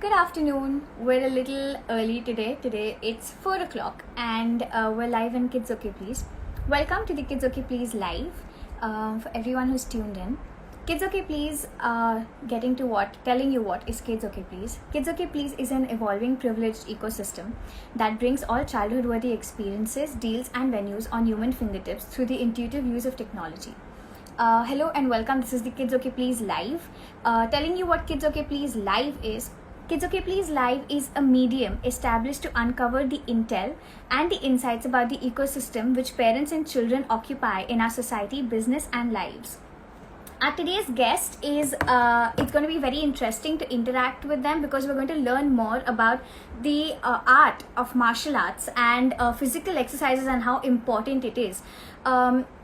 Good afternoon. We're a little early today. Today it's 4 o'clock and we're live in Kids Okay Please. Welcome to the Kids Okay Please live for everyone who's tuned in. Kids Okay Please, telling you what is Kids Okay Please. Kids Okay Please is an evolving privileged ecosystem that brings all childhood worthy experiences, deals, and venues on human fingertips through the intuitive use of technology. Hello and welcome. This is the Kids Okay Please live. Telling you what Kids Okay Please live is. Kids Okay Please live is a medium established to uncover the intel and the insights about the ecosystem which parents and children occupy in our society, business, and lives. Our today's guest is it's going to be very interesting to interact with them because we're going to learn more about the art of martial arts and physical exercises and how important it is.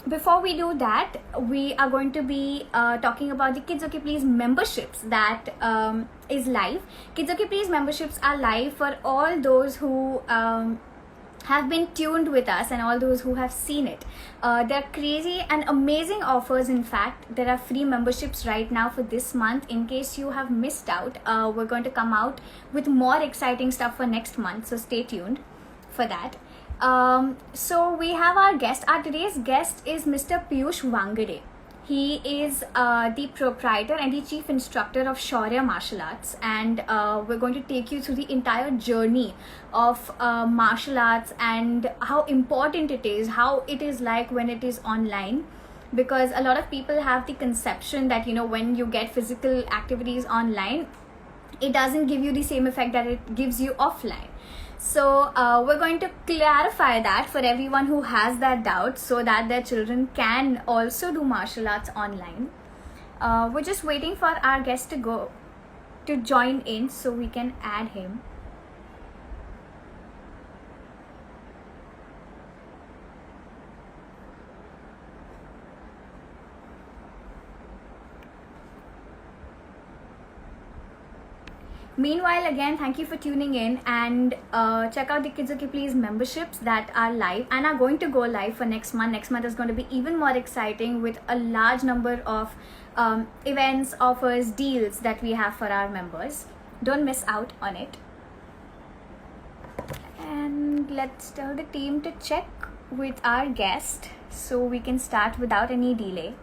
Before we do that, we are going to be talking about the Kids Okay Please memberships that is live. Kids Okay Please memberships are live for all those who have been tuned with us and all those who have seen it. There are crazy and amazing offers. In fact, there are free memberships right now for this month. In case you have missed out, we're going to come out with more exciting stuff for next month, so stay tuned for that. So we have our guest. Our today's guest is Mr. Piyush Wangade. He is the proprietor and the chief instructor of Shaurya Martial Arts, and we're going to take you through the entire journey of martial arts and how important it is, how it is like when it is online. Because a lot of people have the conception that, you know, when you get physical activities online, it doesn't give you the same effect that it gives you offline. So we're going to clarify that for everyone who has that doubt so that their children can also do martial arts online. We're just waiting for our guest to join in so we can add him. Meanwhile, again, thank you for tuning in and check out the Kids Okay Please memberships that are live and are going to go live for next month. Next month is going to be even more exciting with a large number of events, offers, deals that we have for our members. Don't miss out on it. And let's tell the team to check with our guest so we can start without any delay.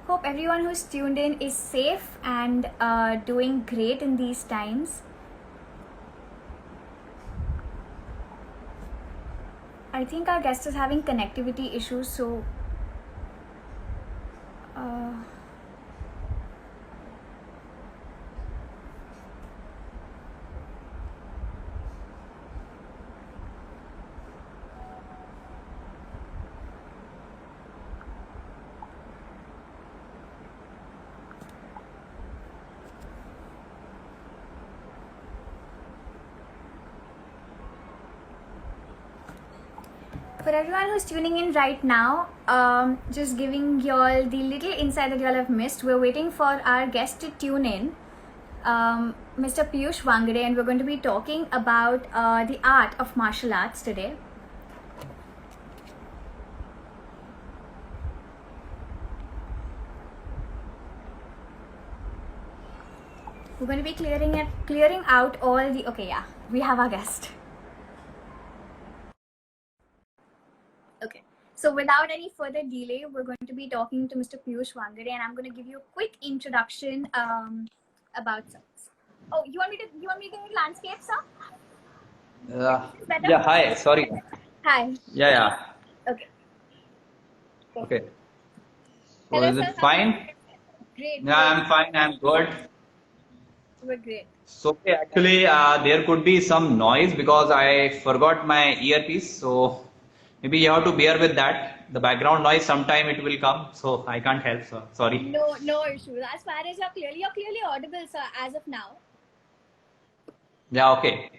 Hope everyone who's tuned in is safe and doing great in these times. I think our guest is having connectivity issues, so for everyone who's tuning in right now, just giving y'all the little insight that y'all have missed. We're waiting for our guest to tune in, Mr. Piyush Wangade, and we're going to be talking about the art of martial arts today. We're going to be clearing out all the... Okay, yeah, we have our guest. Okay, so without any further delay, we're going to be talking to Mr. Piyush Wangade, and I'm going to give you a quick introduction about science. Oh, you want me to give landscape, sir? Yeah, hi, sorry. Hi. Yeah. Okay. Okay. So Hello, is sir. it fine? Great. Yeah, I'm fine, I'm good. We're great. So okay, actually, there could be some noise because I forgot my earpiece. So maybe you have to bear with that. The background noise sometime it will come, so I can't help. So sorry. No issues. As far as you're clearly audible, sir, as of now. Yeah, okay.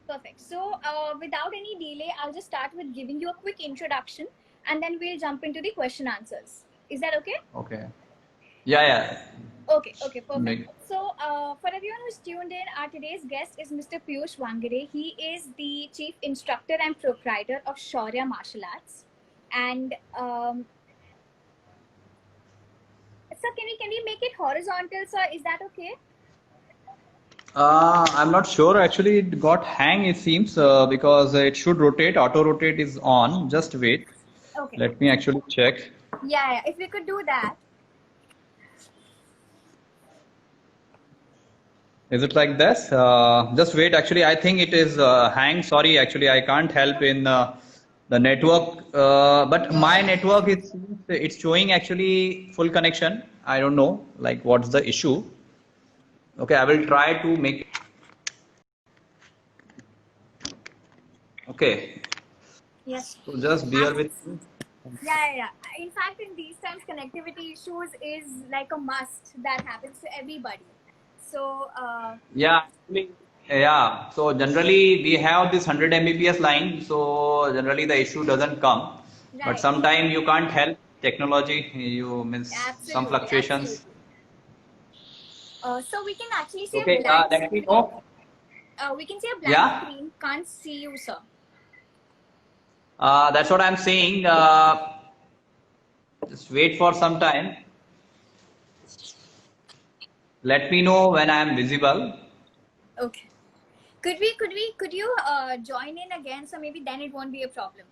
Perfect. So without any delay, I'll just start with giving you a quick introduction, and then we'll jump into the question answers. Is that okay? Okay. Yeah. Okay, perfect. Make- So, for everyone who's tuned in, our today's guest is Mr. Piyush Wangade. He is the chief instructor and proprietor of Shaurya Martial Arts. And sir, can we make it horizontal, sir? Is that okay? I'm not sure. Actually, it got hang, it seems, because it should rotate. Auto rotate is on. Just wait. Okay. Let me actually check. Yeah, if we could do that. Is it like this? Just wait. Actually, I think it is hang. Sorry, actually, I can't help in the network. But my network is it's showing actually full connection. I don't know like what's the issue. Okay, I will try to make it. Okay, Yes. so just bear with me. Yeah. In fact, in these times, connectivity issues is like a must that happens to everybody. So, Yeah, actually, yeah. So generally we have this 100 Mbps line. So generally the issue doesn't come. But right. sometimes you can't help technology. You means some Absolutely, fluctuations. absolutely. So we can actually see a Okay, blank let me screen. know. We can see a blank Yeah, screen. Can't see you, sir. that's what I'm saying. Just wait for some time. Let me know when I'm visible. Okay. Could you join in again? So maybe then it won't be a problem.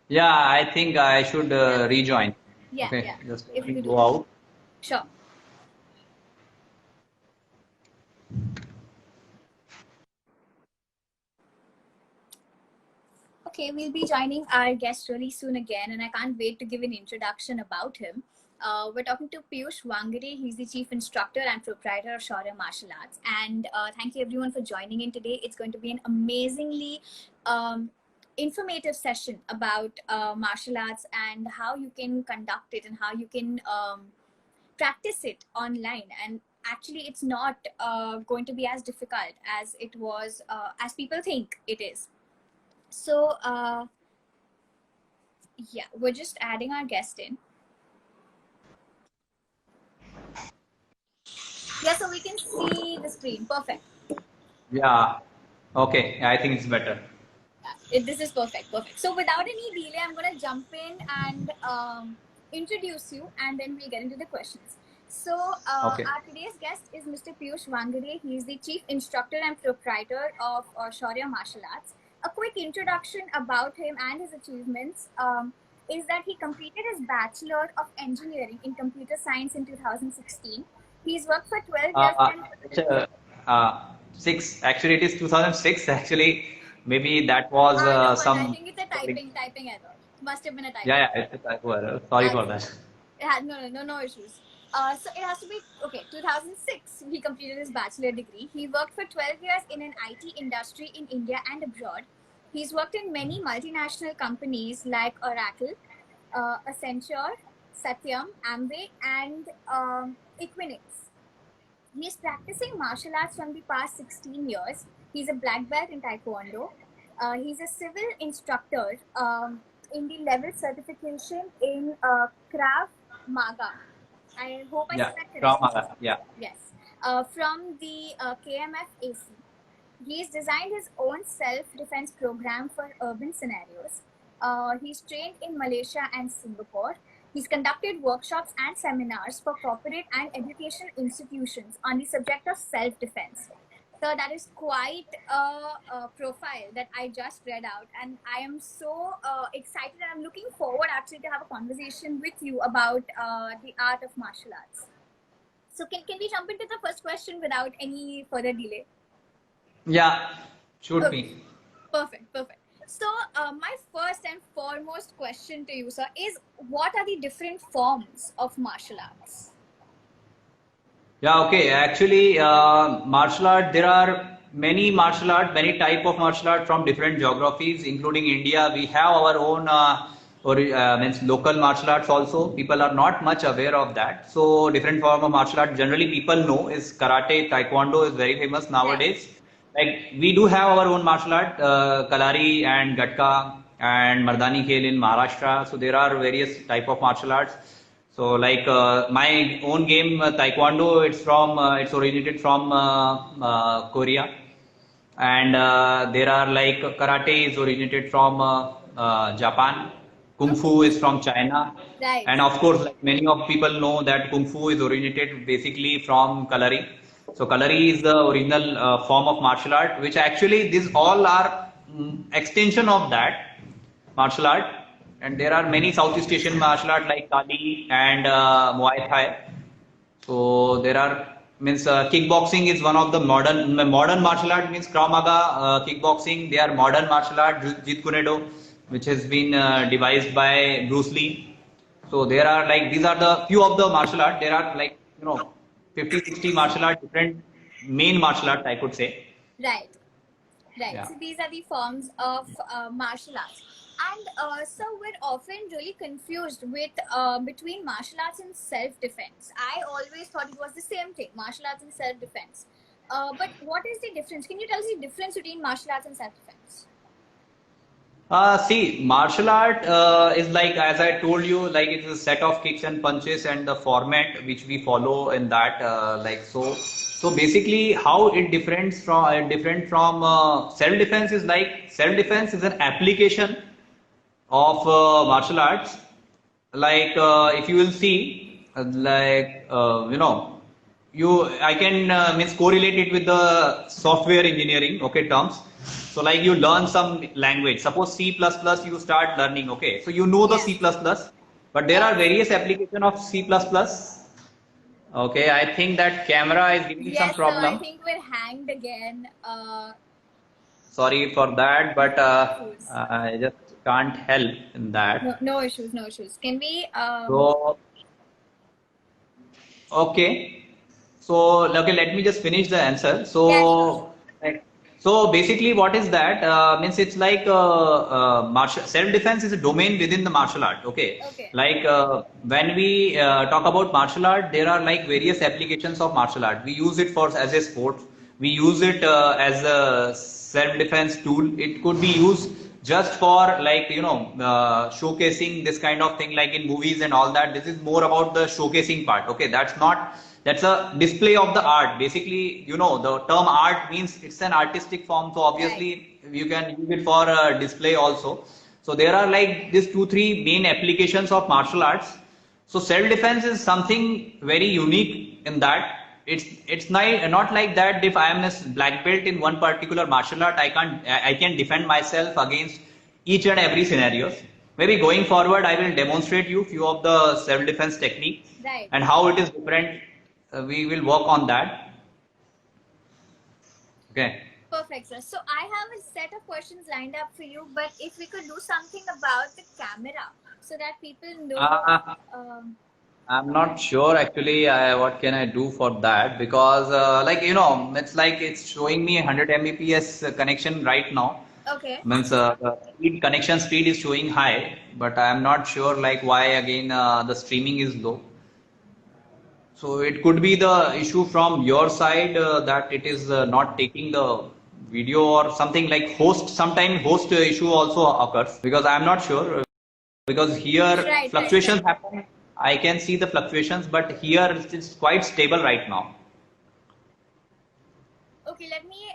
Yeah, I think I should rejoin. Yeah. Okay, just If let you me could do go that. out. Sure. Okay, we'll be joining our guest really soon again, and I can't wait to give an introduction about him. We're talking to Piyush Wangare. He's the chief instructor and proprietor of Shaurya Martial Arts. And thank you everyone for joining in today. It's going to be an amazingly informative session about martial arts and how you can conduct it and how you can practice it online. And actually, it's not going to be as difficult as it was, as people think it is. So, yeah, we're just adding our guest in. Yeah, so we can see the screen. Perfect. Yeah. Okay, I think it's better. This is perfect. Perfect. So, without any delay, I'm going to jump in and introduce you, and then we'll get into the questions. So, Okay. our today's guest is Mr. Piyush Wangare. He is the chief instructor and proprietor of Shaurya Martial Arts. A quick introduction about him and his achievements is that he completed his Bachelor of Engineering in Computer Science in 2016. He's worked for 12 years and It's, six. Actually, it is 2006. Actually, maybe that was no worries. I some. think it's a typing error. Must have been a typing Yeah, error. yeah, it's a typo error. Sorry for that. It had no issues. So it has to be okay. 2006, he completed his bachelor degree. He worked for 12 years in an IT industry in India and abroad. He's worked in many multinational companies like Oracle, Accenture, Satyam, Amway, and Equinix. He's practicing martial arts from the past 16 years. He's a black belt in Taekwondo. He's a civil instructor in the level certification in Krav Maga. I hope I Yeah, said that correctly. trauma. Yeah. Yes. From the KMF AC. He's designed his own self-defense program for urban scenarios. He's trained in Malaysia and Singapore. He's conducted workshops and seminars for corporate and educational institutions on the subject of self-defense. So that is quite a profile that I just read out, and I am so excited, and I'm looking forward actually to have a conversation with you about the art of martial arts. So can we jump into the first question without any further delay? Yeah, should Okay. be. Perfect. So, my first and foremost question to you, sir, is what are the different forms of martial arts? Yeah, okay. Actually, martial art, there are many martial art, many type of martial art from different geographies, including India. We have our own means local martial arts also. People are not much aware of that. So different form of martial art generally people know is karate, taekwondo is very famous nowadays. Like we do have our own martial art, Kalari and Gatka and Mardani Khel in Maharashtra. So there are various type of martial arts. So like my own game Taekwondo, it's originated from Korea, and there are like karate is originated from Japan, Kung Okay. Fu is from China. Right. And of course, like many of people know that Kung Fu is originated basically from Kalari. So Kalari is the original form of martial art, which actually these all are extension of that martial art. And there are many Southeast Asian martial art like Kali and Muay Thai. So there are means kickboxing is one of the modern martial art means Krav Maga, kickboxing. They are modern martial art. Jeet Kune Do, which has been devised by Bruce Lee. So there are like these are the few of the martial art. There are like 50, 60 martial art different main martial art I could say. Right. Right. Yeah. So these are the forms of martial arts, and so we're often really confused with between martial arts and self-defense. I always thought it was the same thing, martial arts and self-defense. But what is the difference? Can you tell us the difference between martial arts and self-defense? See, martial art is like, as I told you, like it's a set of kicks and punches and the format which we follow in that, like so. So basically, how it different from self-defense is like self-defense is an application of martial arts. Like if you will see, you I can means correlate it with the software engineering, okay, terms. So like you learn some language. Suppose C++ you start learning, okay. So you know the Yes. C++, but there are various application of C++. Okay, I think that camera is giving some Yes, sir. I problem. think we're hanged again. Sorry for that, but No issues. I just can't help in that. No issues. No issues. Can we? So okay. So, okay, let me just finish the answer. Yeah, sure. So basically, what is that? Means it's like martial self-defense is a domain within the martial art. Okay, Okay. like when we talk about martial art, there are like various applications of martial art. We use it for as a sport. We use it as a self-defense tool. It could be used just for like showcasing this kind of thing like in movies and all that. This is more about the showcasing part. Okay, that's a display of the art. Basically, the term art means it's an artistic form, so obviously you can use it for display also. So there are like these 2 3 main applications of martial arts. So self defense is something very unique in that it's not like that if I am a black belt in one particular martial art I can defend myself against each and every scenarios. Maybe going forward I will demonstrate you few of the self defense techniques Right. and how it is different. We will work on that. Okay. Perfect, sir. So I have a set of questions lined up for you, but if we could do something about the camera so that people know. Um, I'm not sure actually what can I do for that because it's like it's showing me 100 Mbps connection right now. okay. Means the connection speed is showing high, but I am not sure like why again the streaming is low. So it could be the issue from your side that it is not taking the video or something like host. Sometimes host issue also occurs because I am not sure because here Right. fluctuations happen. I can see the fluctuations, but here it's quite stable right now. Okay, let me.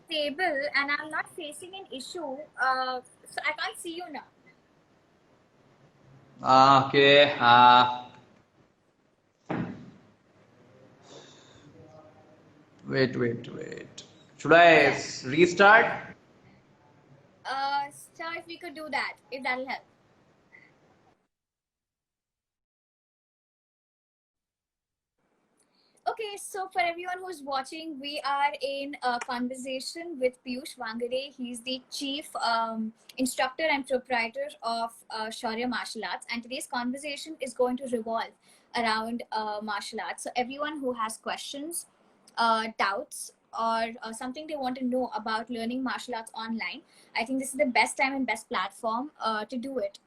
Stable, and I'm not facing an issue. So I can't see you now. Okay. Wait. Should I restart? Sir, if we could do that, if that'll help. Okay, so for everyone who's watching, we are in a conversation with Piyush Wangare. He's the chief instructor and proprietor of Shaurya Martial Arts, and today's conversation is going to revolve around martial arts. So everyone who has questions, doubts, or something they want to know about learning martial arts online, I think this is the best time and best platform to do it.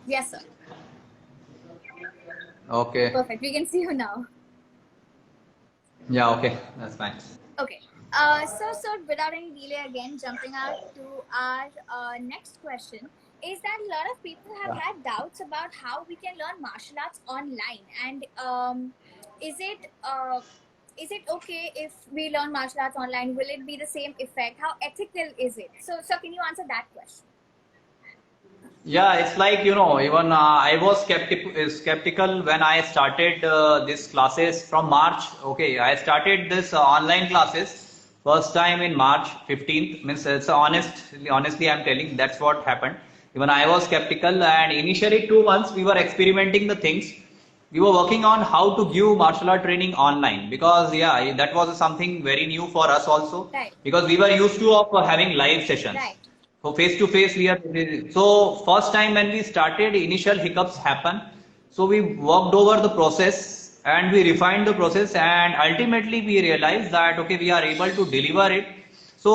Yes, sir. Okay. Perfect. We can see you now. Yeah, okay. That's fine. Okay. So without any delay, again jumping out to our next question, is that a lot of people have Yeah. had doubts about how we can learn martial arts online, and is it is it okay if we learn martial arts online? Will it be the same effect? How ethical is it? So can you answer that question? Yeah, it's like, even I was skeptical when I started this classes from March. Okay, I started this online classes first time in March 15th. Means it's honestly, I'm telling that's what happened. Even I was skeptical, and initially 2 months we were experimenting the things. We were working on how to give martial art training online because yeah, that was something very new for us also Right. because we were used to of having live sessions. Right. So face to face, we are so first time when we started, initial hiccups happen. So we worked over the process and we refined the process, and ultimately we realized that okay, we are able to deliver it. So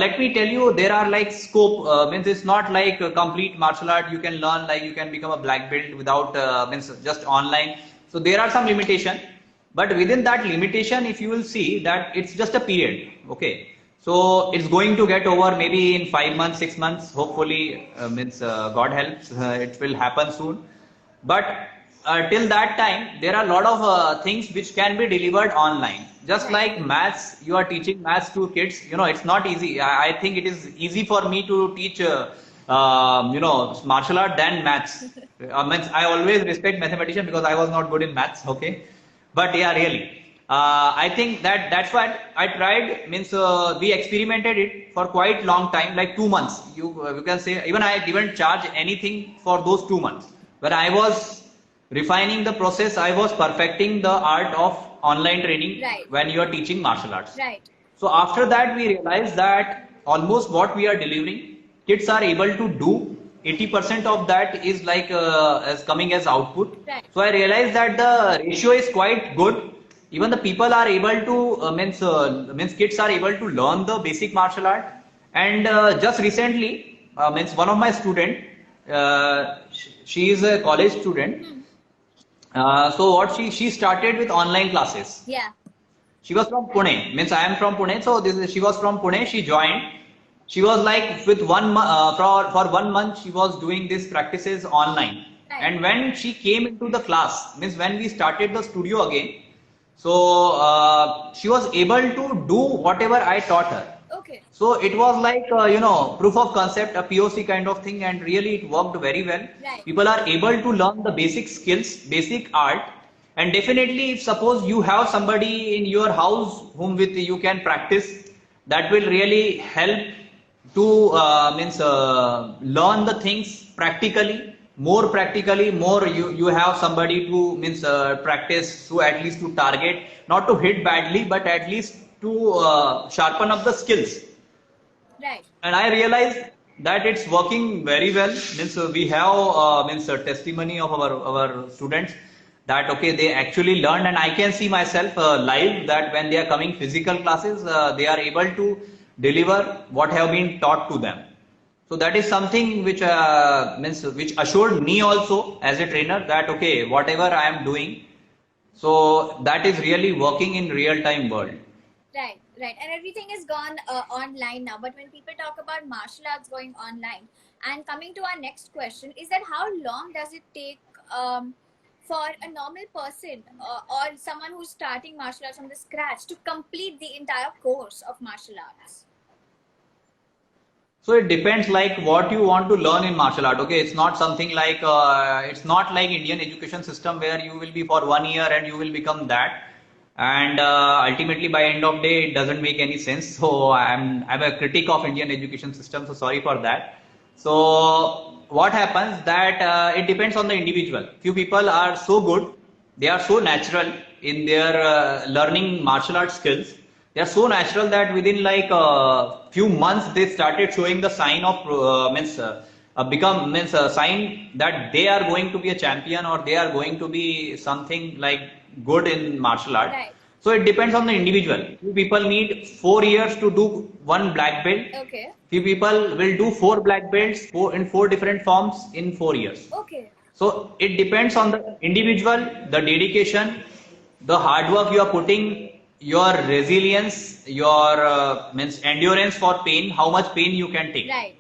let me tell you, there are like scope means it's not like a complete martial art you can learn like you can become a black belt without means just online. So there are some limitation, but within that limitation, if you will see that it's just a period, okay. So it's going to get over maybe in 5 months, 6 months. Hopefully, means God helps, it will happen soon. But till that time, there are a lot of things which can be delivered online. Just Right. like maths, you are teaching maths to kids. It's not easy. I think it is easy for me to teach, martial art than maths. Means I always respect mathematician because I was not good in maths. Okay, but yeah, really. I think that's what I tried. Means we experimented it for quite long time, like 2 months. You can say even I didn't charge anything for those 2 months. When I was refining the process, I was perfecting the art of online training Right. when you are teaching martial arts. Right. So after that, we realized that almost what we are delivering, kids are able to do. 80% of that is like as coming as output. Right. So I realized that the ratio is quite good. Even the people are able to means kids are able to learn the basic martial art. And just recently, means one of my student, she is a college student. So what she started with online classes. Yeah. She was from Pune, means I am from Pune. So she was from Pune. She joined. She was like with for 1 month she was doing these practices online. Right. And when she came into the class, means when we started the studio again, so she was able to do whatever I taught her. Okay. So it was like proof of concept, a POC kind of thing, and really it worked very well. Right. People are able to learn the basic skills, basic art, and definitely if suppose you have somebody in your house whom with you can practice, that will really help to means learn the things practically more you have somebody to means practice to at least to target, not to hit badly, but at least to sharpen up the skills. Right. And I realized that it's working very well. Means we have means testimony of our students that okay they actually learned, and I can see myself live that when they are coming physical classes, they are able to deliver what have been taught to them. So that is something which means which assured me also as a trainer that okay whatever I am doing, so that is really working in real time world. Right, right. And everything is gone online now. But when people talk about martial arts going online, and coming to our next question, is that how long does it take for a normal person or someone who's starting martial arts from the scratch to complete the entire course of martial arts? So it depends like what you want to learn in martial art. Okay, it's not something like it's not like Indian education system where you will be for 1 year and you will become that. And ultimately by end of day it doesn't make any sense. So I'm a critic of Indian education system. So sorry for that. So what happens that it depends on the individual. Few people are so good, they are so natural in their learning martial art skills. They are so natural that within like a few months they started showing the sign of become means a sign that they are going to be a champion or they are going to be something like good in martial art. Right. So it depends on the individual. Few people need 4 years to do one black belt. Okay. Few people will do 4 black belts in 4 different forms in 4 years. Okay. So it depends on the individual, the dedication, the hard work you are putting, your resilience, your means endurance for pain, how much pain you can take. Right.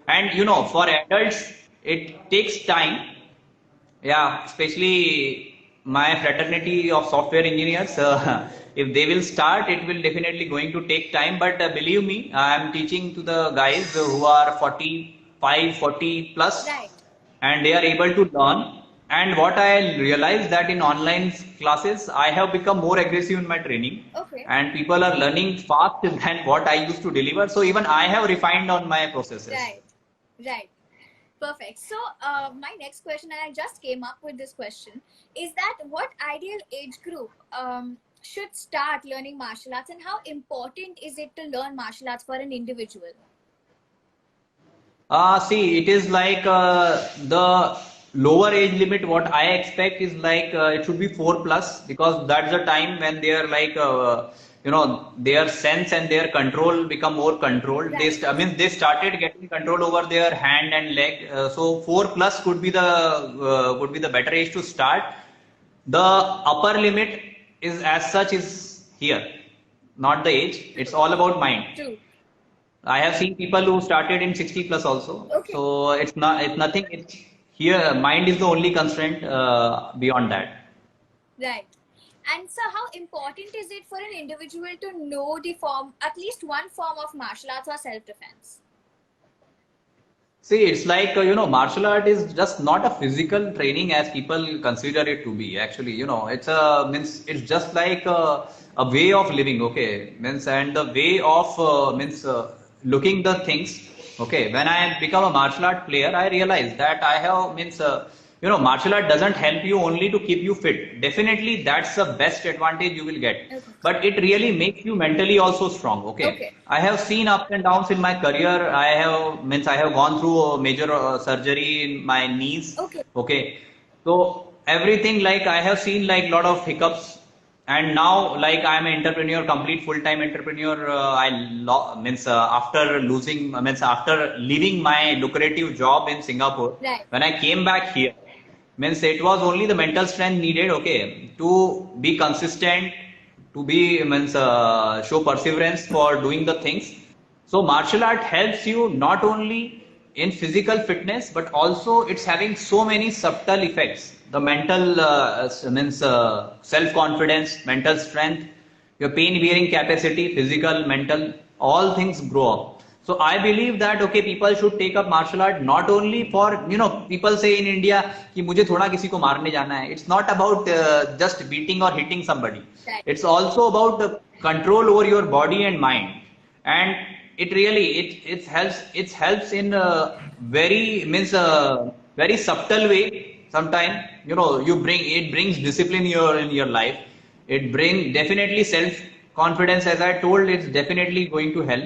And for adults, it takes time. Yeah, especially my fraternity of software engineers, if they will start, it will definitely going to take time. But believe me, I am teaching to the guys who are 45, 40 plus, Right. and they are able to learn. And what I realized that in online classes, I have become more aggressive in my training, Okay. and people are learning fast than what I used to deliver. So even I have refined on my processes. Right. Right. Perfect. So, my next question, and I just came up with this question, is that what ideal age group should start learning martial arts, and how important is it to learn martial arts for an individual? See, it is like the lower age limit. What I expect is like it should be 4 plus, because that's the time when they are like their sense and their control become more controlled. Right. I mean they started getting control over their hand and leg. So 4 plus could be the better age to start. The upper limit is as such is here, not the age. It's all about mind. True. I have seen people who started in 60 plus also. Okay. So it's nothing. It's here. Mind is the only constraint beyond that. Right. And so, how important is it for an individual to know the form, at least one form of martial arts or self-defense? See, it's like, martial art is just not a physical training as people consider it to be. Actually, it's just like a way of living, okay? And the way of, looking the things, okay? When I become a martial art player, I realize that I have, martial art doesn't help you only to keep you fit. Definitely, that's the best advantage you will get. Okay. But it really makes you mentally also strong, okay? Okay. I have seen ups and downs in my career. I have gone through a major surgery in my knees. Okay. Okay. So everything, like I have seen like lot of hiccups, and now like I am an entrepreneur, complete full-time entrepreneur. After leaving my lucrative job in Singapore, Right. when I came back here, means it was only the mental strength needed, okay, to be consistent, to be show perseverance for doing the things. So martial art helps you not only in physical fitness, but also it's having so many subtle effects. The mental self confidence, mental strength, your pain bearing capacity, physical, mental, all things grow up. So I believe that okay, people should take up martial art not only for people say in India कि मुझे थोड़ा किसी को मारने जाना है. It's not about just beating or hitting somebody. Right. It's also about the control over your body and mind, and it really it helps in a very subtle way. Sometimes it brings discipline in your life. It brings definitely self confidence, as I told. It's definitely going to help.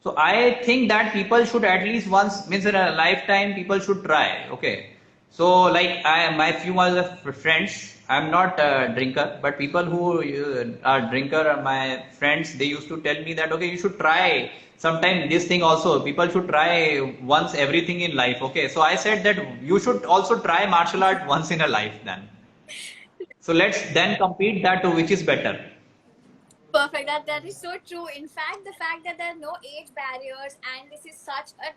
So I think that people should at least once, means in a lifetime, people should try. Okay. So like my few other friends, I'm not a drinker, but people who are drinker, my friends, they used to tell me that okay, you should try sometime this thing also. People should try once everything in life. Okay. So I said that you should also try martial art once in a life then. So let's then compete that to which is better. Perfect. That is so true. In fact, the fact that there are no age barriers, and this is such a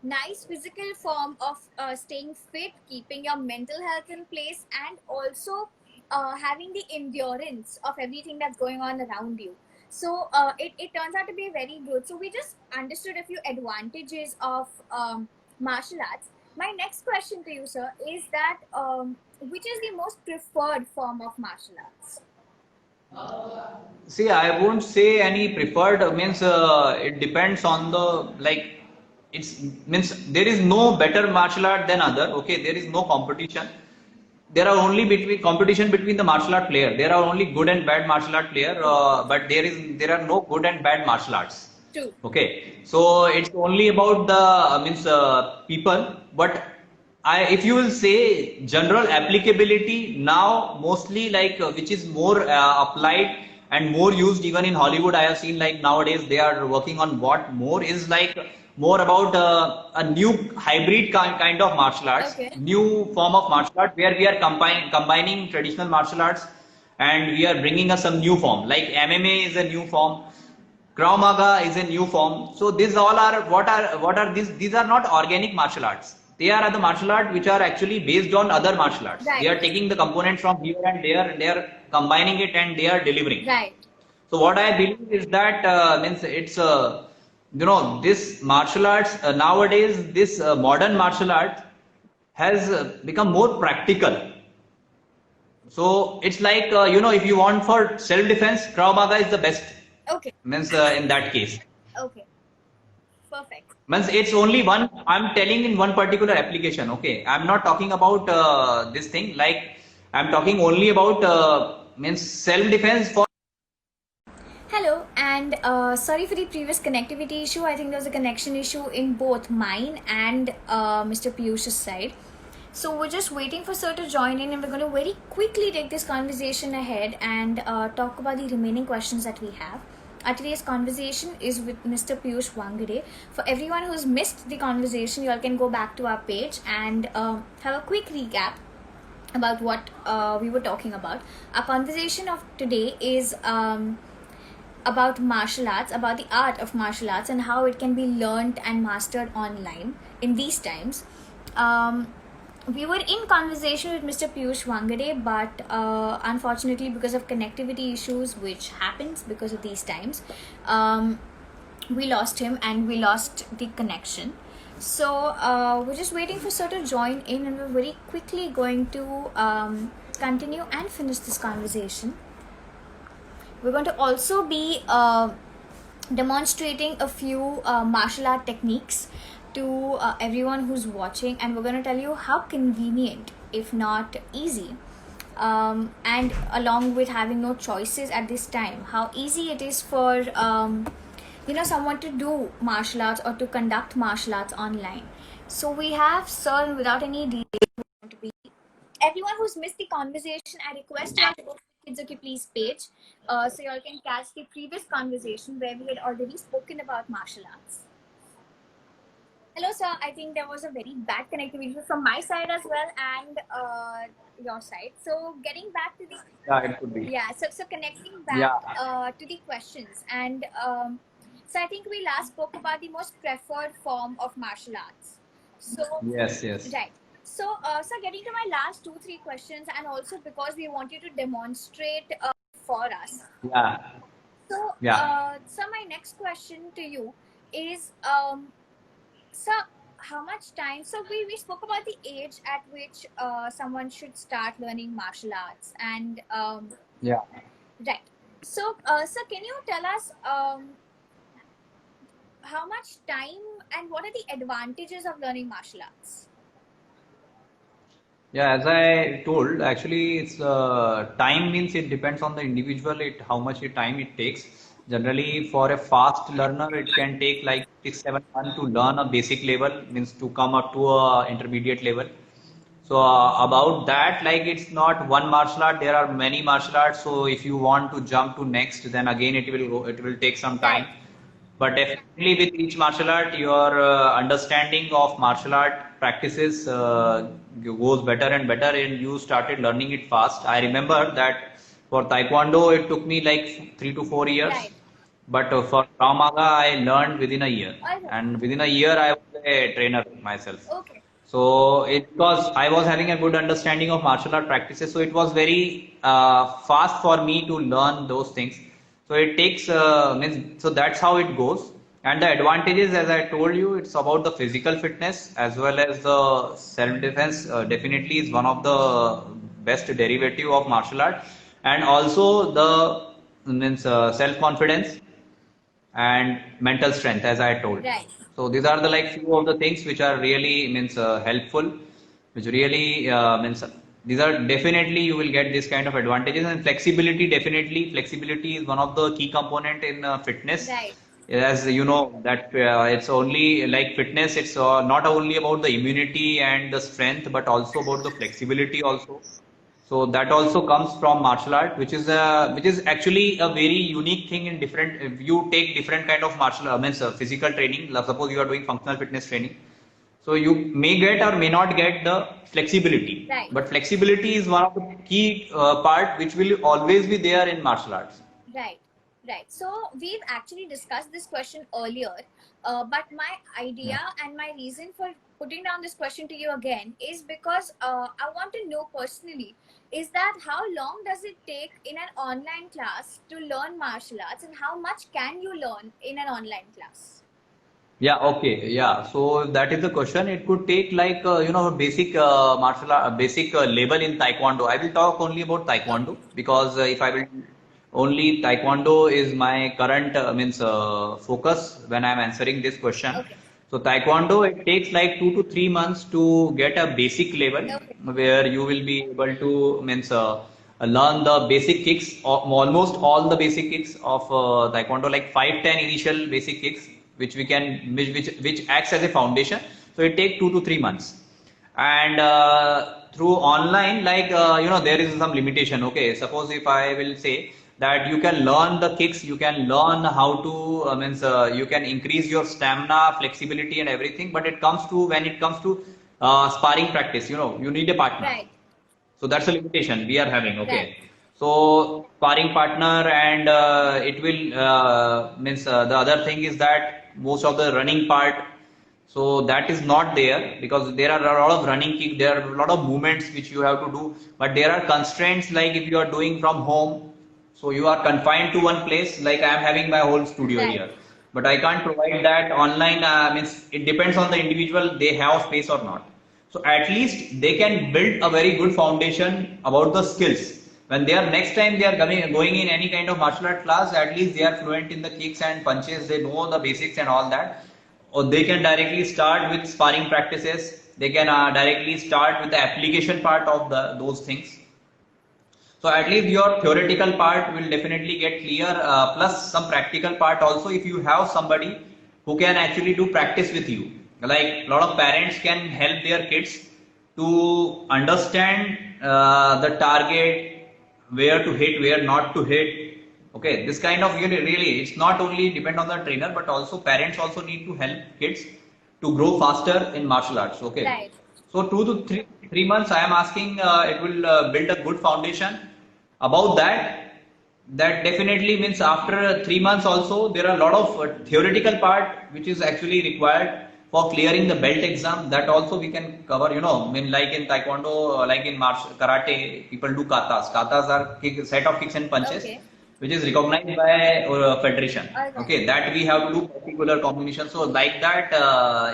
nice physical form of staying fit, keeping your mental health in place, and also having the endurance of everything that's going on around you. So it turns out to be very good. So we just understood a few advantages of martial arts. My next question to you, sir, is that which is the most preferred form of martial arts? See, I won't say any preferred. Means it depends on the like. It's means there is no better martial art than other. Okay, there is no competition. There are only competition between the martial art player. There are only good and bad martial art player, but there are no good and bad martial arts. True. Okay, so it's only about the people. But if you will say general applicability now, mostly like which is more applied and more used even in Hollywood. I have seen like nowadays they are working on what more is like more about a new hybrid kind of martial arts, Okay. new form of martial art where we are combining traditional martial arts and we are bringing us some new form. Like MMA is a new form, Krav Maga is a new form. So these all are what are these? These are not organic martial arts. They are the martial art which are actually based on other martial arts. They Right. are taking the components from here and there, and they are combining it and they are delivering. Right. So what I believe is that means it's this martial arts nowadays, this modern martial art has become more practical. So it's like if you want for self defense, Krav Maga is the best. Okay. Means in that case, Okay. Perfect. means it's only one. I'm telling in one particular application. Okay, I'm not talking about this thing. Like I'm talking only about means self defense for. Hello, and sorry for the previous connectivity issue. I think there was a connection issue in both mine and Mr. Piyush's side. So we're just waiting for Sir to join in, and we're going to very quickly take this conversation ahead and talk about the remaining questions that we have. Today's conversation is with Mr. Piyush Wangade. For everyone who's missed the conversation, you all can go back to our page and have a quick recap about what we were talking about. Our conversation of today is about martial arts, about the art of martial arts and how it can be learned and mastered online in these times. We were in conversation with Mr. Piyush Wangade, but unfortunately, because of connectivity issues, which happens because of these times, we lost him and we lost the connection. So we're just waiting for Sir to join in, and we're very quickly going to continue and finish this conversation. We're going to also be demonstrating a few martial art techniques to everyone who's watching, and we're going to tell you how convenient, if not easy, and along with having no choices at this time, how easy it is for someone to do martial arts or to conduct martial arts online. So we have Sir, without any delay, everyone who's missed the conversation, I request you all to go to the Kids Okay Please page, so you all can catch the previous conversation where we had already spoken about martial arts. Hello, sir. I think there was a very bad connectivity from my side as well, and your side. So getting back to the It could be. so connecting back to the questions, and so I think we last spoke about the most preferred form of martial arts. So Yes. right. So, sir, getting to my last 2-3 questions, and also because we want you to demonstrate for us. Yeah. So, Yeah. so my next question to you is, sir, how much time? So we spoke about the age at which someone should start learning martial arts, and Yeah. right. So, sir, can you tell us how much time and what are the advantages of learning martial arts? Yeah, as I told, actually, it's time means it depends on the individual. How much time it takes. Generally, for a fast learner, it can take like 6-7 months to learn a basic level, means to come up to a intermediate level. So about that, like it's not one martial art. There are many martial arts. So if you want to jump to next, then again it will go. It will take some time. But definitely with each martial art, your understanding of martial art practices goes better and better, and you started learning it fast. I remember that for Taekwondo, it took me like 3 to 4 years. Right. But for Krav Maga, I learned within a year. Okay. And within a year, I was a trainer myself. Okay. So I was having a good understanding of martial art practices. So it was very fast for me to learn those things. So it takes, so that's how it goes. And the advantages, as I told you, it's about the physical fitness as well as the self-defense. Definitely is one of the best derivative of martial art. And also the self-confidence and mental strength, as I told. Right. So these are the like few of the things which are really helpful, which really these are definitely you will get this kind of advantages. And flexibility, definitely flexibility is one of the key component in fitness. Right. As you know that it's only like fitness, it's not only about the immunity and the strength, but also about the flexibility also. So that also comes from martial art, which is actually a very unique thing in different. If you take different kind of martial, physical training. Suppose you are doing functional fitness training. So you may get or may not get the flexibility. Right. But flexibility is one of the key part which will always be there in martial arts. Right, right. So we've actually discussed this question earlier, but my idea and my reason for putting down this question to you again is because I want to know personally, is that how long does it take in an online class to learn martial arts, and how much can you learn in an online class? Yeah, okay, yeah. So that is the question. It could take like basic martial art, basic level in Taekwondo. I will talk only about Taekwondo because if I will only Taekwondo is my current means focus when I am answering this question. Okay. So Taekwondo it takes like 2 to 3 months to get a basic level Okay. where you will be able to means learn the basic kicks, almost all the basic kicks of Taekwondo, like 5-10 initial basic kicks which we can which acts as a foundation. So it takes 2 to 3 months, and through online, like there is some limitation. Okay, suppose if I will say that you can learn the kicks, you can learn how to means you can increase your stamina, flexibility, and everything. But it comes to when it comes to sparring practice, you need a partner. Right. So that's a limitation we are having. Okay. Right. So sparring partner, and it will means the other thing is that most of the running part. So that is not there because there are a lot of running kick, there are a lot of movements which you have to do, but there are constraints like if you are doing from home, so you are confined to one place. Like I am having my whole studio Right. here, but I can't provide that online. Means it depends on the individual, they have space or not. So at least they can build a very good foundation about the skills. When they are next time they are going in any kind of martial art class, at least they are fluent in the kicks and punches, they know the basics and all that. Or they can directly start with sparring practices. They can directly start with the application part of those things. So at least your theoretical part will definitely get clear, plus some practical part also if you have somebody who can actually do practice with you. Like a lot of parents can help their kids to understand the target, where to hit, where not to hit. Okay, this kind of really, it's not only depend on the trainer, but also parents also need to help kids to grow faster in martial arts. Okay. Right. So 2 to 3 months, I am asking it will build a good foundation. About that, that definitely means after 3 months also there are a lot of theoretical part which is actually required for clearing the belt exam. That also we can cover. I mean, like in Taekwondo, like in karate, people do katas. Katas are set of kicks and punches. Okay. Which is recognized by federation. Alright. Okay, that we have to do particular combination. So like that,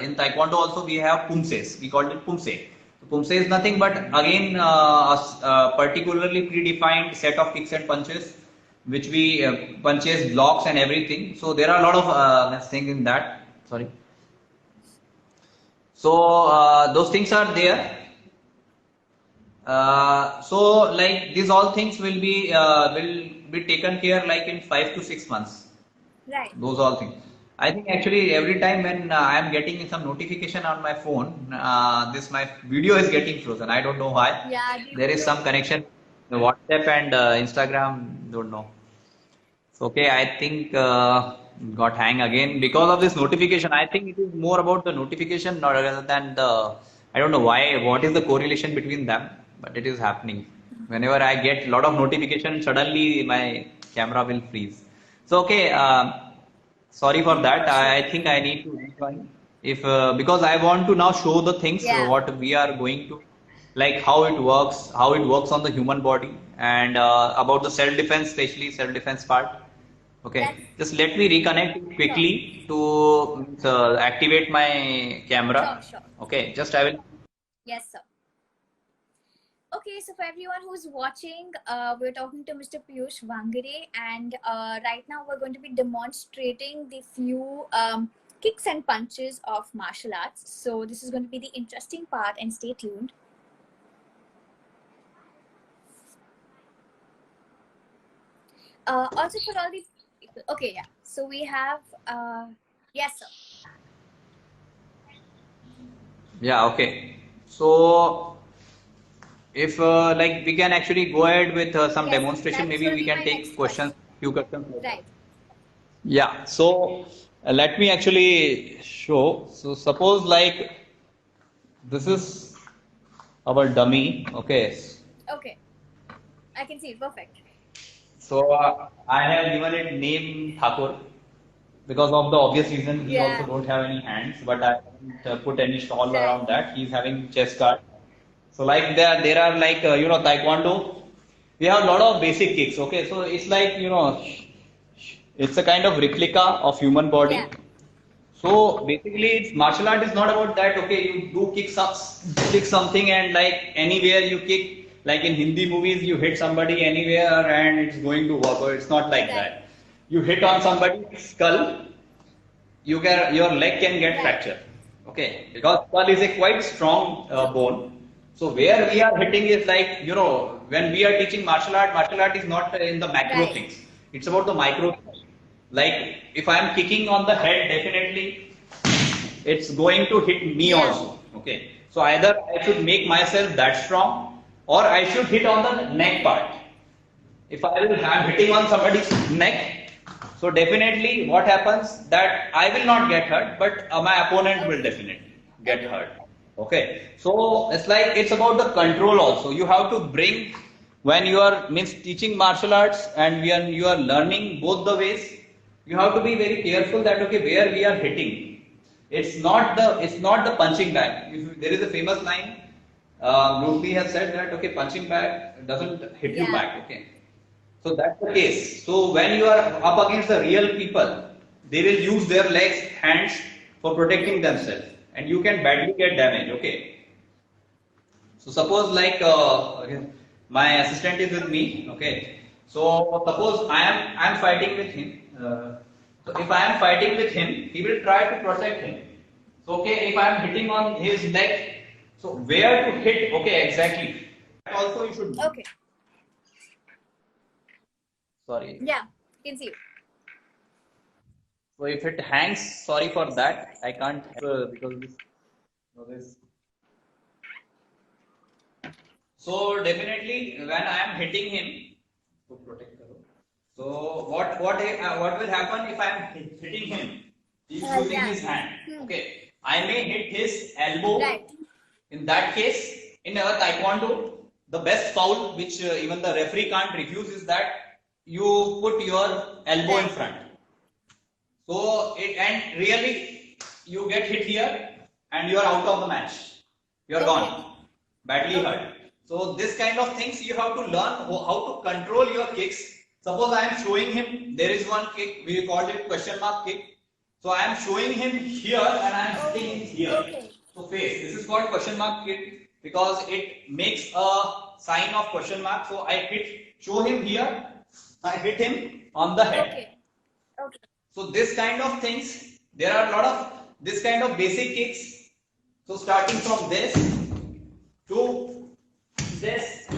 in Taekwondo also we have pumses. We called it pumse. So pumse is nothing but again a particularly predefined set of kicks and punches, which we punches, blocks, and everything. So there are a lot of things in that. Sorry. So those things are there. So like these all things will be taken care like in 5 to 6 months. Right. Those all things. I think actually every time when I am getting some notification on my phone, my video is getting frozen. I don't know why. Yeah. There is some connection, the WhatsApp and Instagram. Don't know. So, okay, I think got hang again because of this notification. I think it is more about the notification rather than the. I don't know why. What is the correlation between them? But it is happening. Whenever I get a lot of notification, suddenly my camera will freeze. So okay, sorry for that. I think I need to rejoin if because I want to now show the things what we are going to, like how it works on the human body, and about the self-defense, especially self-defense part. Okay, just let me reconnect quickly to activate my camera. Sure. Okay, just I will. Yes, sir. Okay, so for everyone who's watching, we're talking to Mr. Piyush Vangare, and right now we're going to be demonstrating the few kicks and punches of martial arts. So this is going to be the interesting part, and stay tuned. Also for all the people, okay, yeah. So we have, yes, sir. Yeah, okay. So if like we can actually go ahead with some demonstration, maybe we can take questions, few questions. Right. Yeah. So let me actually show. So suppose like This is our dummy. Okay. Okay, I can see it. Perfect. So I have given it name Thakur because of the obvious reason he also Yeah. don't have any hands, but I haven't put any stall Right. around that. He's having chest guard. So like there are like taekwondo. We have a lot of basic kicks. Okay, so it's like it's a kind of replica of human body. Yeah. So basically, it's martial art is not about that. Okay, you do kick something, and like anywhere you kick. Like in Hindi movies, you hit somebody anywhere and it's going to work. Or it's not like Right. that. You hit on somebody's skull, your leg can get Right. fractured. Okay, because skull is a quite strong bone. So where we are hitting is like when we are teaching martial art is not in the macro Right. things. It's about the micro things. Like if I am kicking on the head, definitely it's going to hit me Yeah. also. Okay, so either I should make myself that strong, or I should hit on the neck part. If I'm hitting on somebody's neck, so definitely what happens that I will not get hurt, but my opponent will definitely get hurt. Okay, so it's about the control also. You have to bring when you are means teaching martial arts and when you are learning both the ways. You have to be very careful that okay where we are hitting. It's not the punching bag. There is a famous line. Bruce Lee has said that okay punching bag doesn't hit you Yeah. back. Okay. So that's the case. So when you are up against the real people, they will use their legs, hands for protecting themselves, and you can badly get damage. Okay. So suppose like okay, my assistant is with me. Okay. So suppose I am fighting with him. So if I am fighting with him, he will try to protect him. So okay, if I am hitting on his neck, so where to hit? Okay, exactly. Also, you should. Okay. Sorry. Yeah, I can see it. So if it hangs, sorry for that. I can't because this. So definitely when I am hitting him, so protect karo. So what will happen if I am hitting him? He's using Yeah. his hand. Okay, I may hit his elbow. Right. In that case, in our taekwondo, the best foul which even the referee can't refuse is that you put your elbow in Right. front. So and really you get hit here and you are out of the match. You are Okay. gone, badly hurt. So this kind of things you have to learn how to control your kicks. Suppose I am showing him there is one kick we called it question mark kick. So I am showing him here and I am hitting him here. Okay. So face. This is called question mark kick because it makes a sign of question mark. So I show him here. I hit him on the head. Okay. Okay. So this kind of things, there are a lot of this kind of basic kicks. So starting from this to this,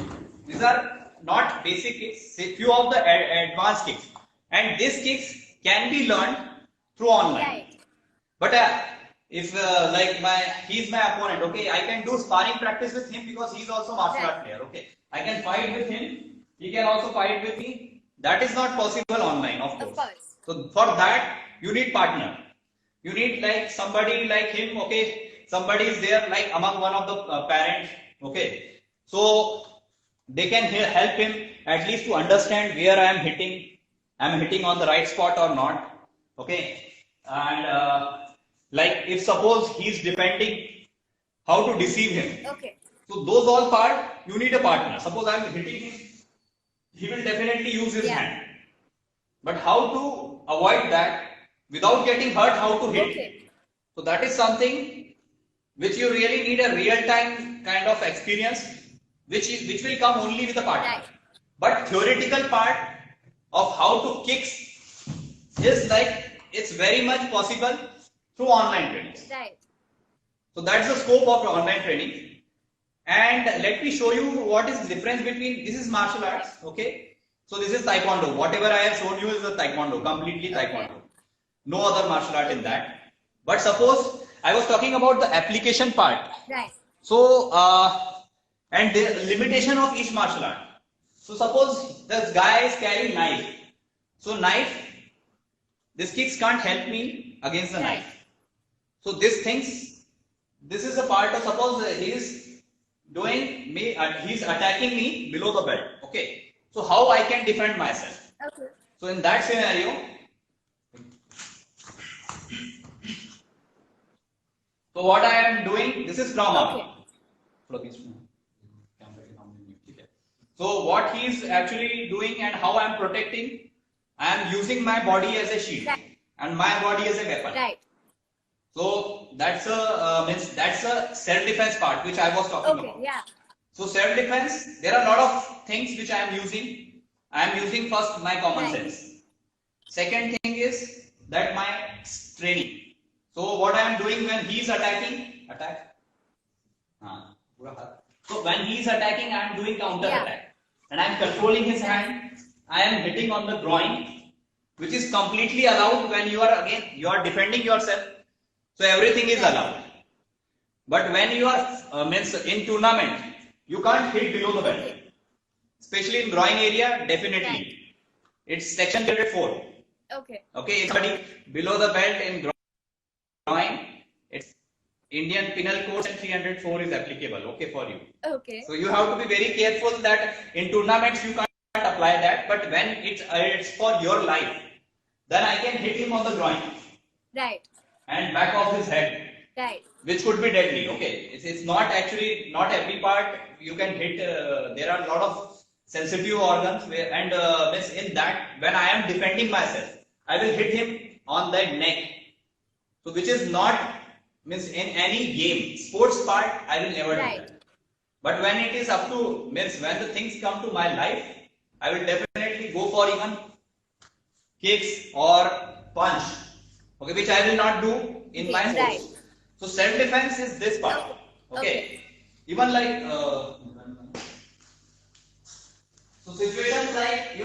these are not basic kicks, say few of the advanced kicks. And these kicks can be learned through online. Right. But if he's my opponent, okay, I can do sparring practice with him because he's also martial art player. Okay, I can fight with him. He can also fight with me. That is not possible online, of course. Of course. So for that, you need partner. You need like somebody like him. Okay, somebody is there like among one of the parents. Okay, so they can help him at least to understand where I am hitting. I am hitting on the right spot or not. Okay, and like if suppose he's defending, how to deceive him. Okay. So those all part you need a partner. Suppose I am hitting him, he will definitely use his Yeah. hand. But how to avoid that without getting hurt? How to hit? Okay. So that is something which you really need a real time kind of experience, which will come only with a partner. Right. But theoretical part of how to kick is like it's very much possible through online training. Right. So that's the scope of online training. And let me show you what is the difference between this is martial arts, okay? So this is taekwondo. Whatever I have shown you is the taekwondo, completely taekwondo. No other martial art in that. But suppose I was talking about the application part. Right. So and the limitation of each martial art. So suppose this guy is carrying knife. So knife, these kicks can't help me against the Right. knife. So these things this is the part of, suppose he is doing me, he's attacking me below the belt. Okay. So how I can defend myself? Okay. So in that scenario, so what I am doing, this is from Okay. up. So what he is actually doing and how I am protecting, I am using my body as a shield Right. and my body as a weapon. Right. So that's a that's a self-defense part which I was talking Okay. about. Yeah. So self-defense, there are a lot of things which I am using. I am using first my common Right. sense. Second thing is that my training. So what I am doing when he is attacking, attack. So when he is attacking, I am doing counter attack, and I am controlling his hand. I am hitting on the groin, which is completely allowed when you are defending yourself. So everything is allowed. But when you are means in tournament, you can't hit below the belt, especially in groin area. Definitely, Right. it's section 304. Okay. Okay, if somebody below the belt in groin, it's Indian Penal Code and 304 is applicable. Okay for you. Okay. So you have to be very careful that in tournaments you can't apply that. But when it's for your life, then I can hit him on the groin Right. and back of his head, Right. which could be deadly. Okay, it's not actually not every part you can hit. There are a lot of sensitive organs where, and means in that when I am defending myself, I will hit him on the neck. So which is not means in any game sports part I will never do Right. that. But when it is up to means when the things come to my life, I will definitely go for even kicks or punch. Okay, which I will not do in my sports. Right. So self-defense is this part. Okay. Even like so situations like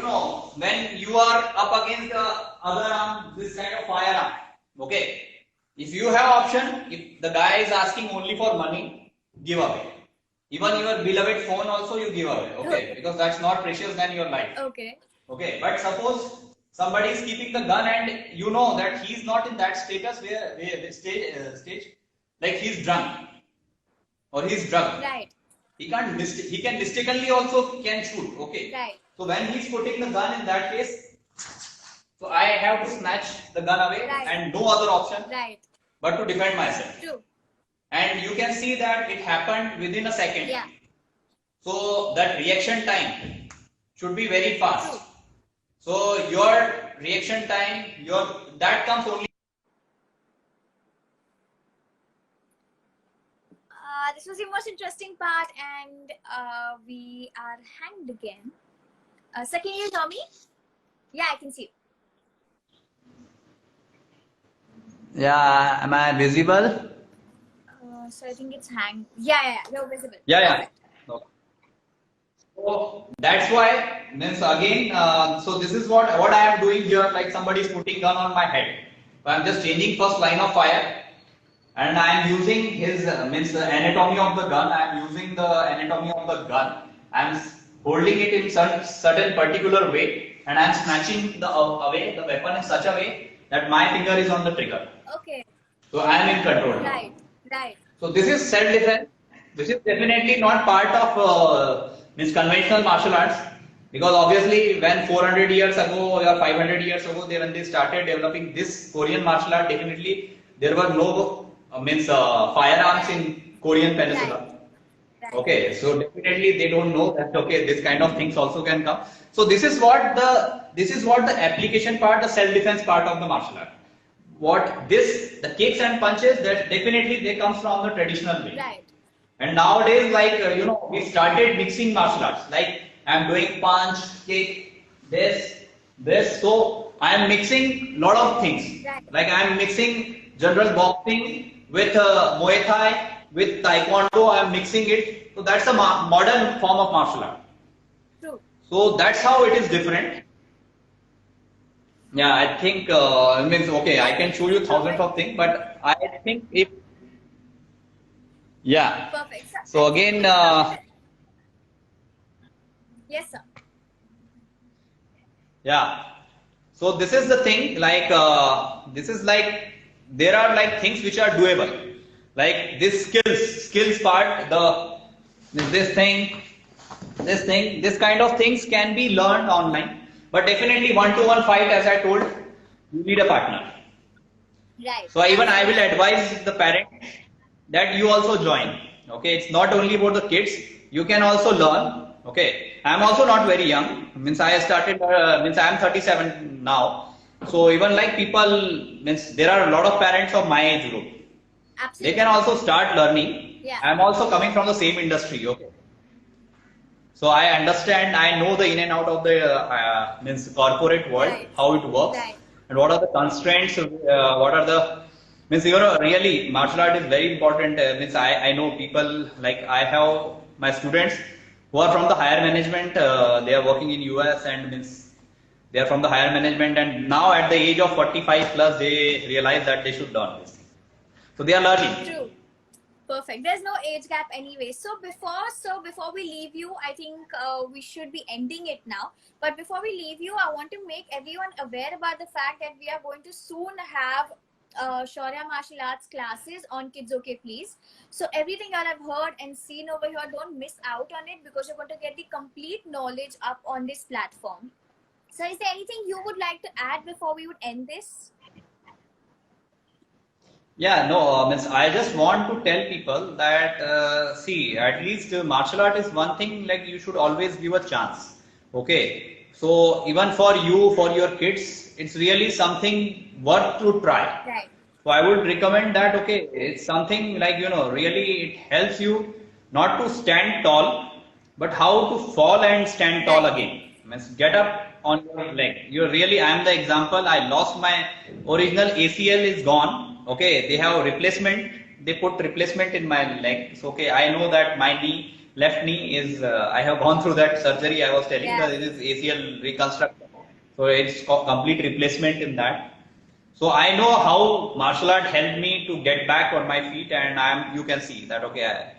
when you are up against the other arm, this kind of firearm. Okay. If you have option, if the guy is asking only for money, give away. Even your beloved phone also you give away. Okay, because that's not precious than your life. Okay. Okay, but suppose somebody is keeping the gun and you know that he is not in that status where stage like he's drunk or he's drugged. Right. He can mistakenly also can shoot. Okay. Right. So when he's putting the gun in that case, so I have to snatch the gun away Right. and no other option Right. but to defend myself. True. And you can see that it happened within a second. Yeah. So that reaction time should be very fast. True. So your reaction time, that comes only. This was the most interesting part, and we are hanged again. Sir, can you hear me? Yeah, I can see you. Yeah, am I visible? So I think it's hanged. Yeah, you're visible. Yeah. Perfect. Okay. So that's why means again. So this is what I am doing here. Like somebody is putting gun on my head. So I am just changing first line of fire, and I am using his means the anatomy of the gun. I am using the anatomy of the gun. I am holding it in certain particular way, and I am snatching away the weapon in such a way that my finger is on the trigger. Okay. So I am in control. Right. Right. So this is self-defense. This is definitely not part of means conventional martial arts, because obviously when 400 years ago or 500 years ago when they started developing this Korean martial art, definitely there were no firearms in Korean peninsula. Right. Okay, so definitely they don't know that okay this kind of things also can come. So this is what the application part, the self-defense part of the martial art. The kicks and punches, that definitely they comes from the traditional way. Right. And nowadays, like we started mixing martial arts. Like I'm doing punch, kick, this. So I am mixing lot of things. Right. Like I am mixing general boxing with Muay Thai, with Taekwondo. I am mixing it. So that's a modern form of martial art. True. So that's how it is different. Yeah, I think it means okay. I can show you thousands of things, but I think yeah. Perfect. Sir, So again, yes, sir. yeah. So this is the thing. Like this is like there are like things which are doable. Like this skills part, this thing, this kind of things can be learned online. But definitely one-to-one fight, as I told, you need a partner. Right. So even I will advise the parent that you also join. Okay, it's not only about the kids. You can also learn. Okay, I'm also not very young. Means I started. Means I am 37 now. So even like people, means there are a lot of parents of my age group. Absolutely. They can also start learning. Yeah. I'm also coming from the same industry. Okay. So I understand. I know the in and out of the means corporate world, Right. how it works, Right. and what are the constraints. What are the means really martial art is very important. Means I know people like I have my students who are from the higher management. They are working in US and means they are from the higher management, and now at the age of 45 plus they realize that they should learn this. So they are learning. True. Perfect. There's no age gap anyway. So before we leave you, I think we should be ending it now. But before we leave you, I want to make everyone aware about the fact that we are going to soon have Shaurya martial arts classes on Kids Okay Please. So everything you all have heard and seen over here, don't miss out on it, because you're going to get the complete knowledge up on this platform. So is there anything you would like to add before we would end this? Yeah, no, means I just want to tell people that see, at least martial art is one thing like you should always give a chance. Okay, so even for you, for your kids, it's really something worth to try. Right. So I would recommend that. Okay, it's something like really it helps you not to stand tall, but how to fall and stand tall again. Means get up on your leg. You really, I am the example. I lost my original ACL is gone. Okay, they have replacement. They put replacement in my leg. So okay, I know that my knee, left knee is. I have gone through that surgery. I was telling that it is ACL reconstruction. So it's complete replacement in that. So I know how martial art helped me to get back on my feet, and you can see that okay,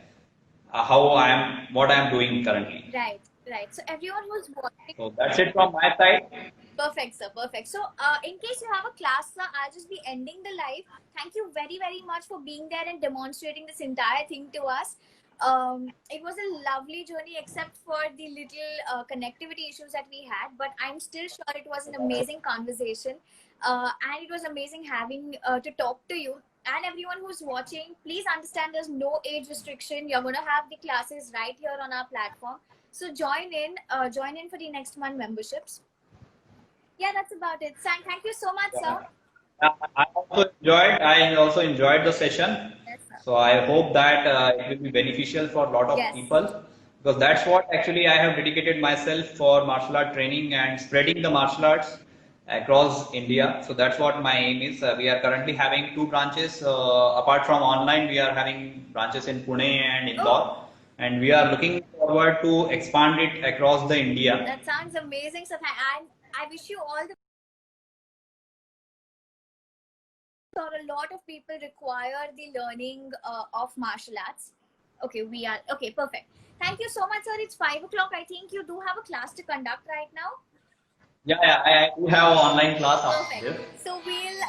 how I am, what I am doing currently. Right. Right. So everyone who's watching. So that's it from my side. Perfect, sir. Perfect. So, in case you have a class, sir, I'll just be ending the live. Thank you very, very much for being there and demonstrating this entire thing to us. It was a lovely journey, except for the little connectivity issues that we had. But I'm still sure it was an amazing conversation, and it was amazing having to talk to you. And everyone who's watching, please understand there's no age restriction. You're going to have the classes right here on our platform. So join in for the next month memberships. Yeah, that's about it. Thank you so much, sir. I also enjoyed the session. Yes, sir. So I hope that it will be beneficial for a lot of Yes. people, because that's what actually I have dedicated myself for martial art training and spreading the martial arts across India. So that's what my aim is. We are currently having 2 branches. Apart from online, we are having branches in Pune and Indore, and we are looking forward to expand it across the India. That sounds amazing, sir. And I wish you all the. Or a lot of people require the learning of martial arts. Okay, we are okay. Perfect. Thank you so much, sir. It's 5 o'clock. I think you do have a class to conduct right now. Yeah, I do have an online class after this. Perfect. So we'll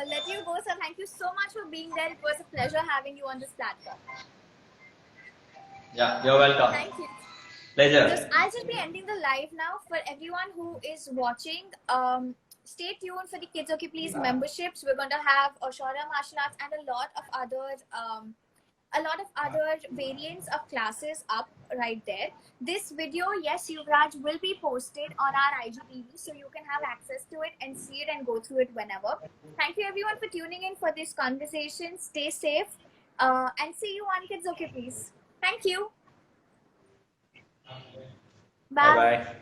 let you go, sir. Thank you so much for being there. It was a pleasure having you on this platform. Yeah, you're welcome. Thank you. Pleasure. I'll just be ending the live now. For everyone who is watching, stay tuned for the Kids Okay Please memberships. We're going to have a Shaurya martial arts and a lot of other variants of classes up right there. This video, yes, Yuvraj, will be posted on our IGTV, so you can have access to it and see it and go through it whenever. Thank you everyone for tuning in for this conversation. Stay safe and see you on Kids Okay Please. Thank you. Bye. Bye-bye.